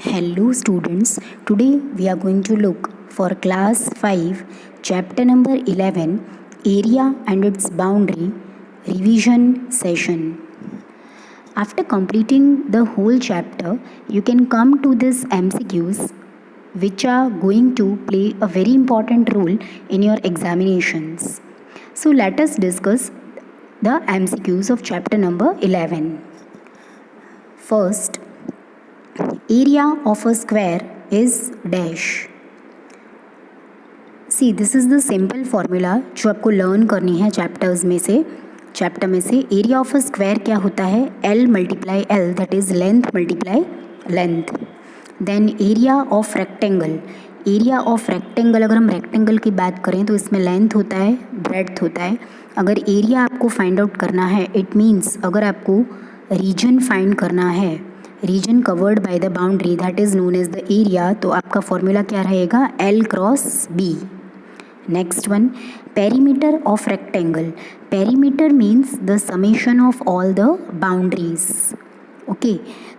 Hello students, today we are going to look for class 5 chapter number 11 area and its boundary revision session. After completing the whole chapter, you can come to this MCQs which are going to play a very important role in your examinations. So let us discuss the MCQs of chapter number 11. First, area of a square is dash. See this is the simple formula जो आपको learn करनी है chapter में से area of a square क्या होता है L multiply L that is length multiply length. Then area of rectangle अगर हम रेक्टेंगल की बात करें तो इसमें लेंथ होता है ब्रेड्थ होता है. अगर एरिया आपको फाइंड आउट करना है इट मीन्स अगर आपको रीजन फाइंड करना है region covered by the boundary that is known as the area, तो आपका फॉर्मूला क्या रहेगा L cross B. Next one, perimeter of rectangle. Perimeter means the summation of all the boundaries. Okay,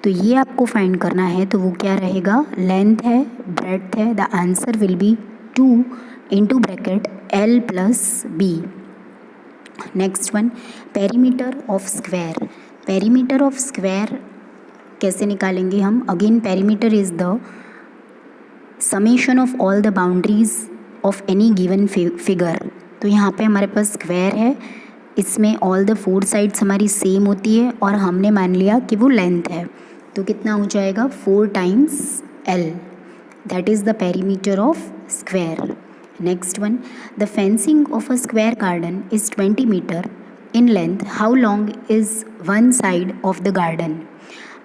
तो ये आपको find करना है तो वो क्या रहेगा लेंथ है ब्रेड्थ है. The answer will be 2 into bracket L plus B. Next one, perimeter of square. Perimeter of square कैसे निकालेंगे हम? Again perimeter is the summation of all the boundaries of any given figure. तो यहाँ पे हमारे पास square है, इसमें all the 4 sides हमारी सेम होती है और हमने मान लिया कि वो लेंथ है, तो कितना हो जाएगा 4 times L. That is the perimeter of square. Next one, the fencing of a square garden is 20 metre in length. How long is one side of the garden.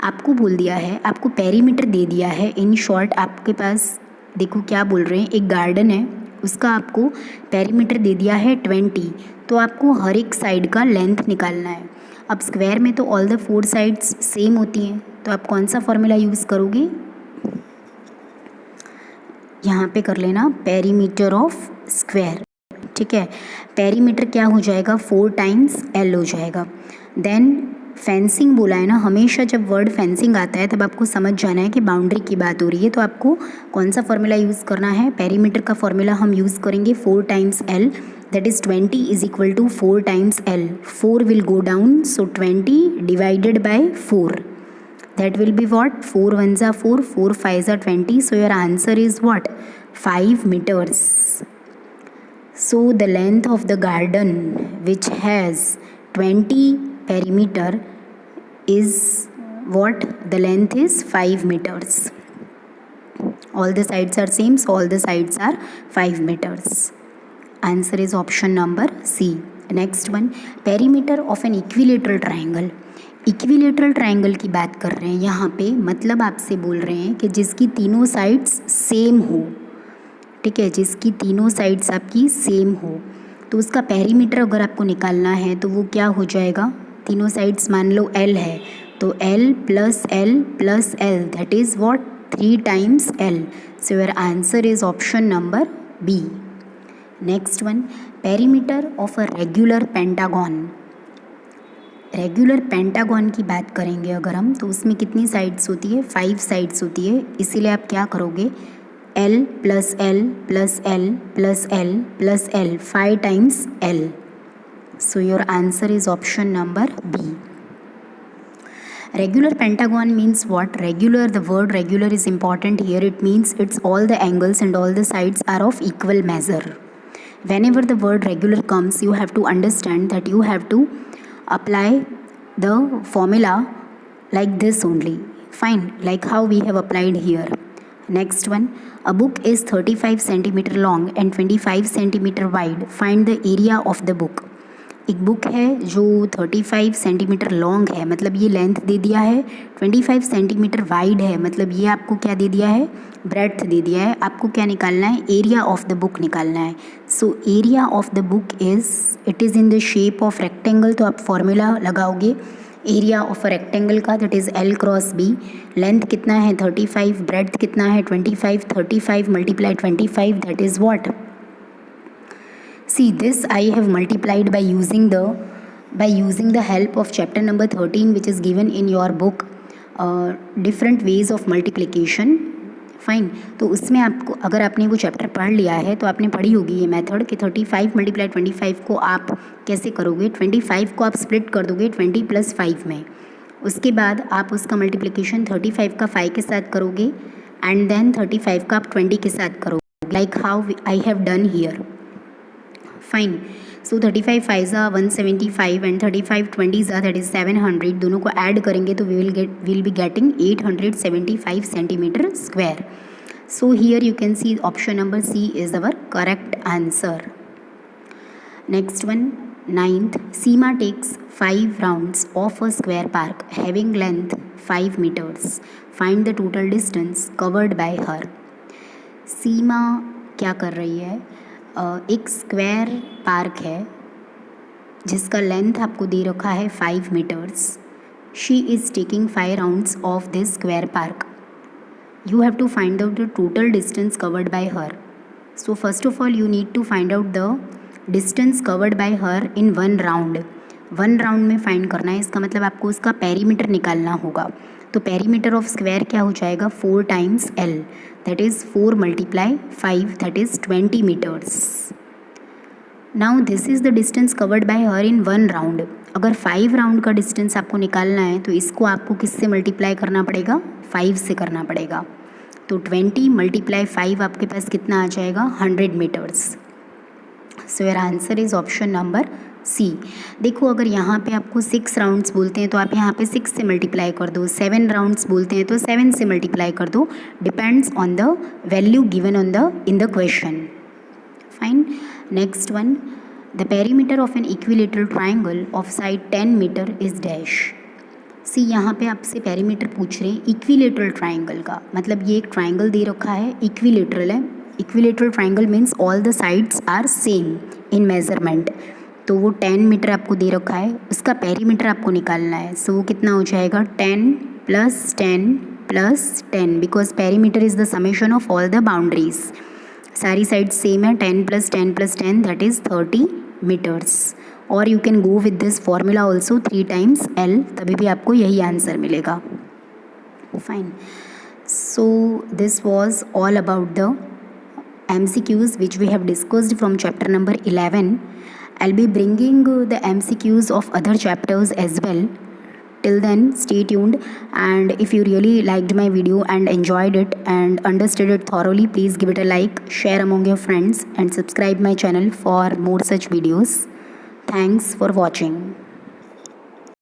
आपको बोल दिया है, आपको पेरीमीटर दे दिया है. इन शॉर्ट आपके पास देखो क्या बोल रहे हैं, एक गार्डन है उसका आपको पेरीमीटर दे दिया है 20, तो आपको हर एक साइड का लेंथ निकालना है. अब स्क्वायर में तो ऑल द 4 साइड्स सेम होती हैं, तो आप कौन सा फॉर्मूला यूज़ करोगे? यहाँ पे कर लेना पेरीमीटर ऑफ स्क्वायर. ठीक है, पेरीमीटर क्या हो जाएगा 4 टाइम्स L हो जाएगा. देन फेंसिंग बोला है ना, हमेशा जब वर्ड फेंसिंग आता है तब आपको समझ जाना है कि बाउंड्री की बात हो रही है, तो आपको कौन सा फॉर्मूला यूज़ करना है? पेरीमीटर का फॉर्मूला हम यूज़ करेंगे 4 times L that is 20 is equal to 4 times L. 4 will go down, so 20 divided by 4 that will be what 4 1 जा 4 4 5 जा 20. So your answer is what 5 metres. So the length of the garden which has 20 perimeter is what? The length is 5 meters. All the sides are same, so all the sides are 5 meters. Answer is option number C. Next one, perimeter of an equilateral triangle. Equilateral triangle की बात कर रहे हैं यहाँ पे, मतलब आपसे बोल रहे हैं कि जिसकी तीनों साइड्स सेम हो. ठीक है, जिसकी तीनों साइड्स आपकी सेम हो, तो उसका पेरीमीटर अगर आपको निकालना है तो वो क्या हो जाएगा? तीनों साइड्स मान लो L है, तो L plus L that is what 3 times L. So your answer is option number B. Next one, perimeter of a regular pentagon. Regular pentagon की बात करेंगे अगर हम, तो उसमें कितनी साइड्स होती है? 5 साइड्स होती है. इसीलिए आप क्या करोगे L plus L plus L plus L plus L 5 times L. So your answer is option number B. Regular pentagon means what? Regular, the word regular is important here. It means it's all the angles and all the sides are of equal measure. Whenever the word regular comes, you have to understand that you have to apply the formula like this only. Fine, like how we have applied here. Next one, a book is 35 centimeter long and 25 centimeter wide. Find the area of the book. एक book है जो 35 centimetre long है, मतलब ये length दे दिया है. 25 centimetre wide है, मतलब ये आपको क्या दे दिया है? ब्रेड्थ दे दिया है. आपको क्या निकालना है? एरिया ऑफ द बुक निकालना है. So area of the book it is in the shape of rectangle, तो आप फॉर्मूला लगाओगे एरिया ऑफ अ रेक्टेंगल का that is L cross B. Length कितना है 35, ब्रेड्थ कितना है 25, 35 multiply 25 that is what? See, this I have multiplied by using the help of chapter number 13 which is given in your book. Different ways of multiplication. Fine, तो उसमें आपको, अगर आपने वो चैप्टर पढ़ लिया है तो आपने पढ़ी होगी ये मेथड कि 35 मल्टीप्लाई 25 को आप कैसे करोगे। 25 को आप स्प्लिट कर दोगे 20 + 5 में, उसके बाद आप उसका मल्टीप्लिकेशन 35 का 5 के साथ करोगे एंड देन 35 का आप 20 के साथ करोगे, like how I have done here. Fine, so 35 5s are 175 and 35 20s are that is 700, दोनों को ऐड करेंगे तो we'll be getting 875 centimetre square. So here you can see option number C is our correct answer. Next one, 9th, Seema takes 5 rounds of a square park having length 5 meters. Find the total distance covered by her. सीमा क्या कर रही है, एक square park है जिसका length आपको दे रखा है 5 metres. She is taking 5 rounds of this square park. You have to find out the total distance covered by her. So first of all you need to find out the distance covered by her in 1 round. 1 round में find करना है, इसका मतलब आपको उसका perimeter निकालना होगा। तो पेरीमीटर ऑफ स्क्वायर क्या हो जाएगा, 4 times L, that is 4 × 5 that is 20 metres. Now this is the distance covered by her in 1 round. अगर 5 राउंड का डिस्टेंस आपको निकालना है तो इसको आपको किससे मल्टीप्लाई करना पड़ेगा, 5 से करना पड़ेगा। तो 20 × 5 आपके पास कितना आ जाएगा, 100 metres. So your answer is option number C। देखो, अगर यहाँ पे आपको 6 राउंड्स बोलते हैं तो आप यहाँ पे 6 से मल्टीप्लाई कर दो, 7 राउंड्स बोलते हैं तो 7 से मल्टीप्लाई कर दो, depends on the value given in the question. Fine, next one, the perimeter of an equilateral triangle of side 10 metre is dash. See, यहाँ पे आपसे पेरीमीटर पूछ रहे हैं इक्विलेटरल ट्राइंगल का, मतलब ये एक ट्राइंगल दे रखा है, इक्विलेटरल है। Equilateral triangle means all the sides are same in measurement. तो वो 10 मीटर आपको दे रखा है, उसका पेरीमीटर आपको निकालना है। सो वो कितना हो जाएगा, 10 + 10 + 10, because perimeter is the summation of all the boundaries. सारी साइड सेम है, 10 + 10 + 10 दैट इज़ 30 मीटर्स। और you can go with this formula also 3 times L, तभी भी आपको यही आंसर मिलेगा। Fine, so this was all about the MCQs which we have discussed from chapter number 11. I'll be bringing the MCQs of other chapters as well. Till then, stay tuned, and if you really liked my video and enjoyed it and understood it thoroughly, please give it a like, share among your friends, and subscribe my channel for more such videos. Thanks for watching.